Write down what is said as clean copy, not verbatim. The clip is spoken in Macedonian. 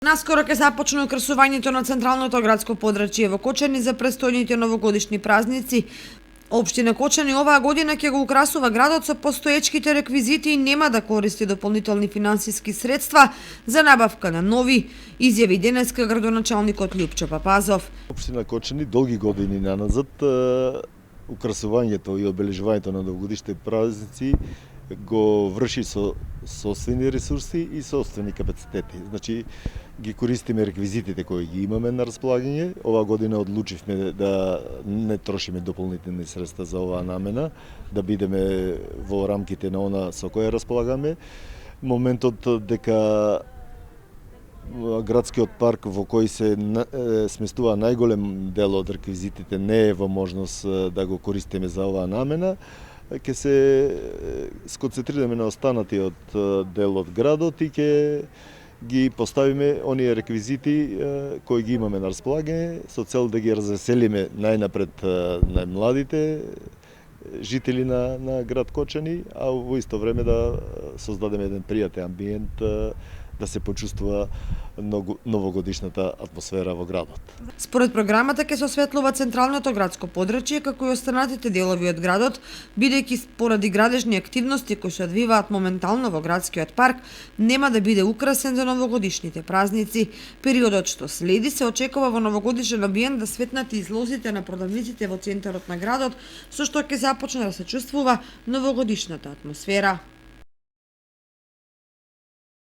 Наскоро ќе започне украсувањето на централното градско подрачје во Кочани за престојните новогодишни празници. Општина Кочани оваа година ќе го украсува градот со постоечките реквизити и нема да користи дополнителни финансиски средства за набавка на нови, изјави денеска градоначалникот Љупчо Папазов. Општина Кочани долги години наназад украсувањето и обележувањето на новогодишните празници го врши со собствени ресурси и собствени капацитети. Значи, ги користиме реквизитите кои ги имаме на располагање. Оваа година одлучивме да не трошиме дополнителни средства за оваа намена, да бидеме во рамките на она со кое располагаме. Моментот дека градскиот парк во кој се сместува најголем дел од реквизитите не е во можност да го користиме за оваа намена, ќе се сконцентрираме на останатиот дел од градот и ќе ги поставиме оние реквизити кои ги имаме на располагање со цел да ги развеселиме најнапред најмладите жители на град Кочани, а во исто време да создадеме еден пријатен амбиент, да се почувствува новогодишната атмосфера во градот. Според програмата ќе се осветлува централното градско подрачје како и останатите делови од градот, бидејќи поради градежни активности кои се одвиваат моментално во градскиот парк, нема да биде украсен за новогодишните празници. Периодот што следи се очекува во новогодишен амбиент да светнат и излозите на продавниците во центарот на градот, со што ќе започне да се чувствува новогодишната атмосфера.